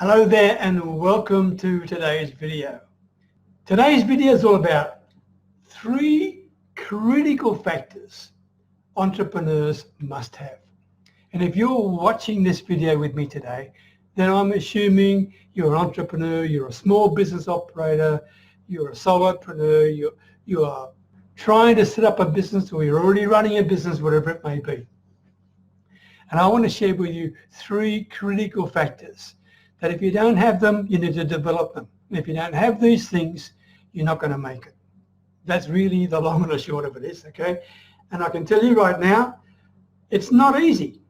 Hello there and welcome to today's video. Today's video is all about 3 critical factors entrepreneurs must have. And if you're watching this video with me today, then I'm assuming you're an entrepreneur, you're a small business operator, you're a solopreneur, you are trying to set up a business, or you're already running a business, whatever it may be. And I want to share with you 3 critical factors that if you don't have them, you need to develop them. And if you don't have these things, you're not going to make it. That's really the long and the short of it is, okay? And I can tell you right now, it's not easy.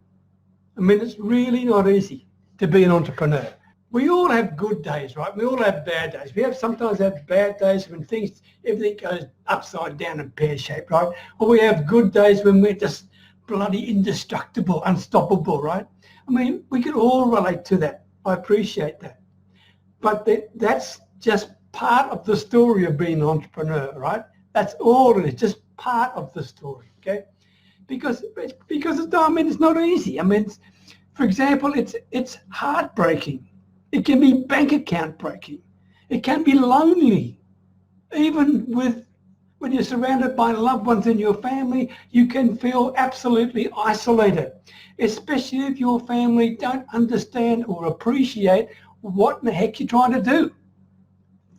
I mean, it's really not easy to be an entrepreneur. We all have good days, right? We all have bad days. We sometimes have bad days when everything goes upside down and pear-shaped, right? Or we have good days when we're just bloody indestructible, unstoppable, right? I mean, we can all relate to that. I appreciate that. But that's just part of the story of being an entrepreneur, right? That's all it is, just part of the story, okay? Because I mean, it's not easy. I mean, for example, it's heartbreaking. It can be bank account breaking. It can be lonely. Even when you're surrounded by loved ones in your family, you can feel absolutely isolated, especially if your family don't understand or appreciate what in the heck you're trying to do.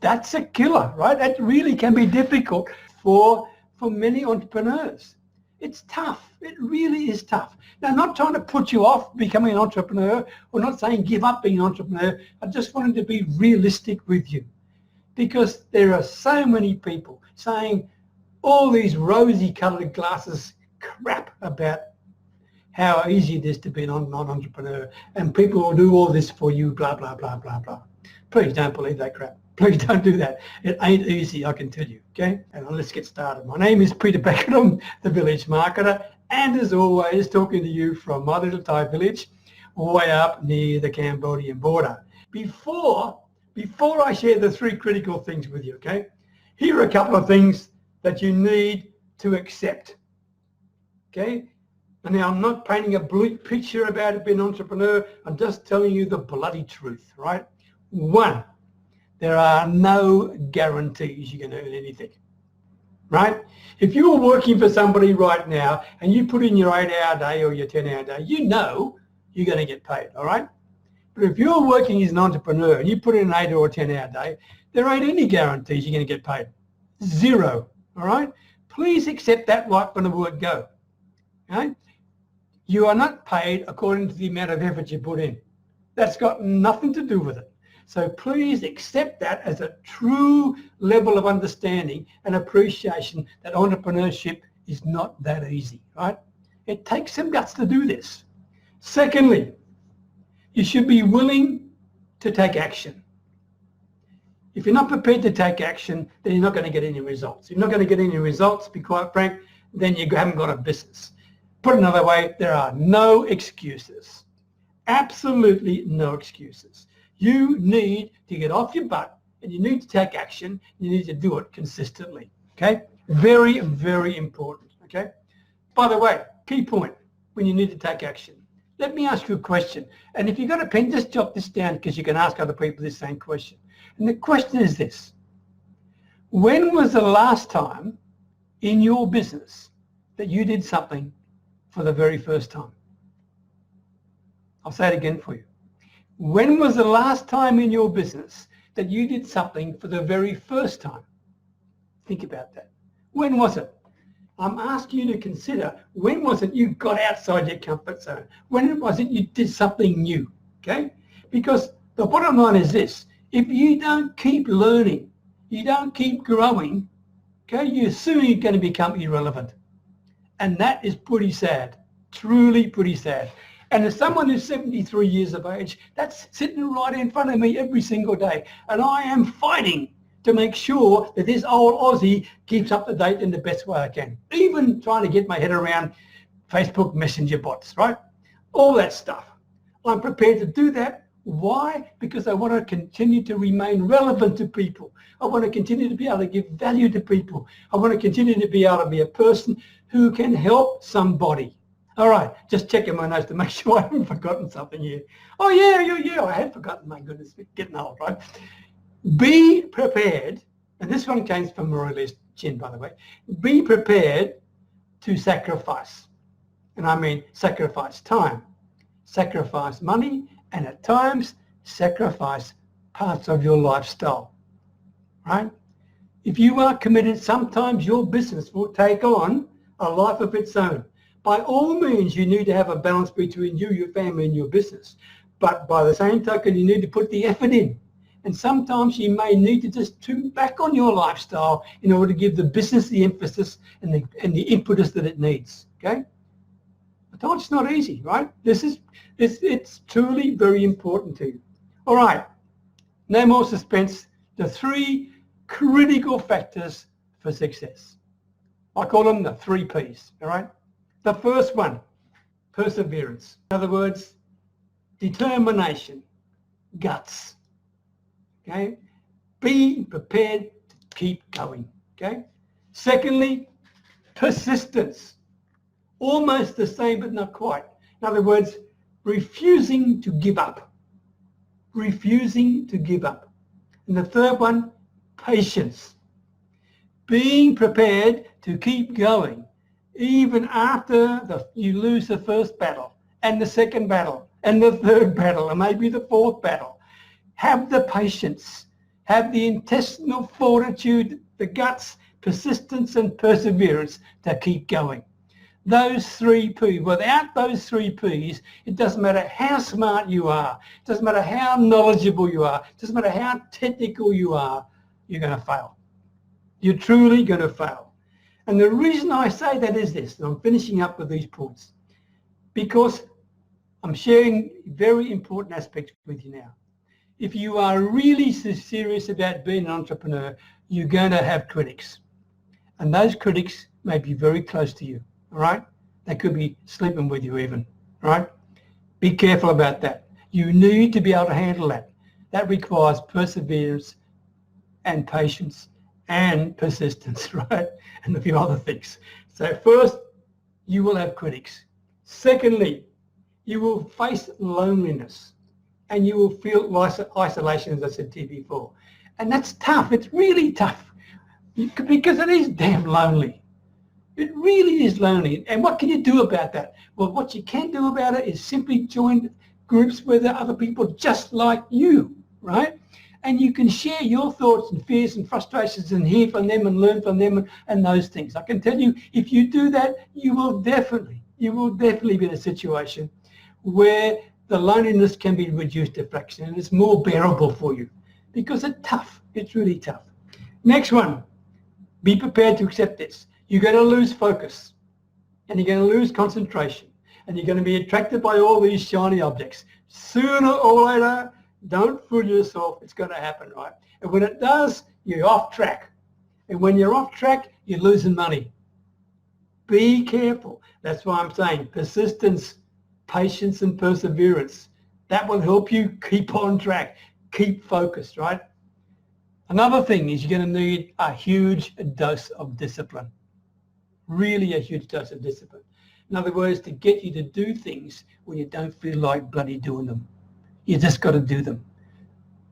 That's a killer, right? That really can be difficult for many entrepreneurs. It's tough. It really is tough. Now, I'm not trying to put you off becoming an entrepreneur, or not saying give up being an entrepreneur. I just wanted to be realistic with you, because there are so many people saying all these rosy-coloured glasses crap about how easy it is to be an entrepreneur, and people will do all this for you, blah, blah, blah, blah, blah. Please don't believe that crap. Please don't do that. It ain't easy, I can tell you, okay? And let's get started. My name is Peter Beckenham, the village marketer, and as always, talking to you from my little Thai village, way up near the Cambodian border. Before I share the 3 critical things with you, okay, here are a couple of things that you need to accept, okay? And now I'm not painting a bleak picture about it being an entrepreneur. I'm just telling you the bloody truth, right? 1, there are no guarantees you're going to earn anything, right? If you're working for somebody right now and you put in your 8-hour day or your 10-hour day, you know you're going to get paid, all right? But if you're working as an entrepreneur and you put in an 8 or 10-hour day, there ain't any guarantees you're going to get paid. 0, all right? Please accept that right from the word go, okay? You are not paid according to the amount of effort you put in. That's got nothing to do with it. So please accept that as a true level of understanding and appreciation that entrepreneurship is not that easy, right? It takes some guts to do this. Secondly, you should be willing to take action. If you're not prepared to take action, then you're not going to get any results. If you're not going to get any results, to be quite frank, then you haven't got a business. Put another way, there are no excuses. Absolutely no excuses. You need to get off your butt and you need to take action. You need to do it consistently, okay? Very, very important, okay? By the way, key point when you need to take action. Let me ask you a question. And if you've got a pen, just jot this down, because you can ask other people this same question. And the question is this: when was the last time in your business that you did something for the very first time? I'll say it again for you. When was the last time in your business that you did something for the very first time? Think about that. When was it? I'm asking you to consider, when was it you got outside your comfort zone? When was it you did something new, okay? Because the bottom line is this: if you don't keep learning, you don't keep growing, okay, you're soon going to become irrelevant. And that is pretty sad, truly pretty sad. And as someone who's 73 years of age, that's sitting right in front of me every single day. And I am fighting to make sure that this old Aussie keeps up to date in the best way I can. Even trying to get my head around Facebook Messenger bots, right? All that stuff. I'm prepared to do that. Why? Because I want to continue to remain relevant to people. I want to continue to be able to give value to people. I want to continue to be able to be a person who can help somebody. All right, just checking my notes to make sure I haven't forgotten something here. Oh yeah, I had forgotten, my goodness, getting old, right? Be prepared, and this one came from Maurice Chin, by the way. Be prepared to sacrifice. And I mean sacrifice time, sacrifice money, and at times sacrifice parts of your lifestyle, right? If you are committed, sometimes your business will take on a life of its own. By all means, you need to have a balance between you, your family, and your business. But by the same token, you need to put the effort in. And sometimes you may need to just tune back on your lifestyle in order to give the business the emphasis and the impetus that it needs, okay? I told you it's not easy, right? It's truly very important to you. All right, no more suspense. The 3 critical factors for success. I call them the 3 Ps, all right? The first one, perseverance. In other words, determination, guts, okay? Be prepared to keep going, okay? Secondly, persistence. Almost the same, but not quite. In other words, refusing to give up. Refusing to give up. And the third one, patience. Being prepared to keep going even after you lose the first battle and the second battle and the third battle and maybe the fourth battle. Have the patience, have the intestinal fortitude, the guts, persistence and perseverance to keep going. Those 3 Ps, without those 3 Ps, it doesn't matter how smart you are, it doesn't matter how knowledgeable you are, it doesn't matter how technical you are, you're going to fail. You're truly going to fail. And the reason I say that is this, and I'm finishing up with these points, because I'm sharing very important aspects with you now. If you are really serious about being an entrepreneur, you're going to have critics. And those critics may be very close to you, all right? They could be sleeping with you even, all right? Be careful about that. You need to be able to handle that. That requires perseverance and patience and persistence, right? And a few other things. So first, you will have critics. Secondly, you will face loneliness and you will feel isolation, as I said to you before. And that's tough. It's really tough because it is damn lonely. It really is lonely. And what can you do about that? Well, what you can do about it is simply join groups where there are other people just like you, right? And you can share your thoughts and fears and frustrations and hear from them and learn from them and those things. I can tell you, if you do that, you will definitely be in a situation where the loneliness can be reduced to a fraction and it's more bearable for you because it's tough. It's really tough. Next one, be prepared to accept this. You're going to lose focus and you're going to lose concentration and you're going to be attracted by all these shiny objects. Sooner or later, don't fool yourself, it's going to happen, right? And when it does, you're off track. And when you're off track, you're losing money. Be careful. That's why I'm saying persistence, patience and perseverance. That will help you keep on track, keep focused, right? Another thing is you're going to need a huge dose of discipline. Really a huge dose of discipline. In other words, to get you to do things when you don't feel like bloody doing them. You just got to do them.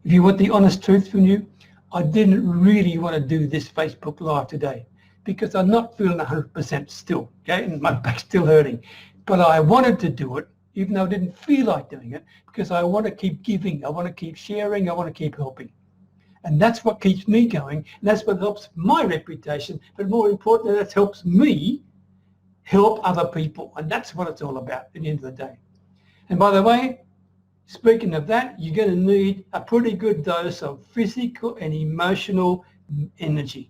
If you want the honest truth from you, I didn't really want to do this Facebook Live today because I'm not feeling 100% still, okay? And my back's still hurting. But I wanted to do it, even though I didn't feel like doing it, because I want to keep giving, I want to keep sharing, I want to keep helping. And that's what keeps me going, and that's what helps my reputation, but more importantly, that helps me help other people. And that's what it's all about at the end of the day. And by the way, speaking of that, you're going to need a pretty good dose of physical and emotional energy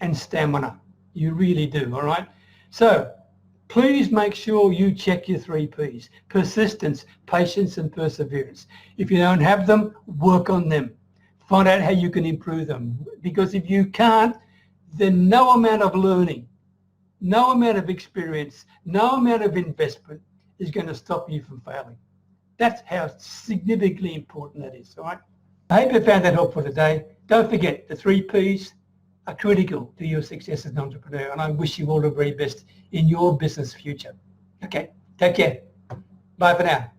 and stamina. You really do, all right? So please make sure you check your 3 Ps, persistence, patience, and perseverance. If you don't have them, work on them. Find out how you can improve them. Because if you can't, then no amount of learning, no amount of experience, no amount of investment is going to stop you from failing. That's how significantly important that is, all right? I hope you found that helpful today. Don't forget, the 3 Ps are critical to your success as an entrepreneur, and I wish you all the very best in your business future. Okay, Take care. Bye for now.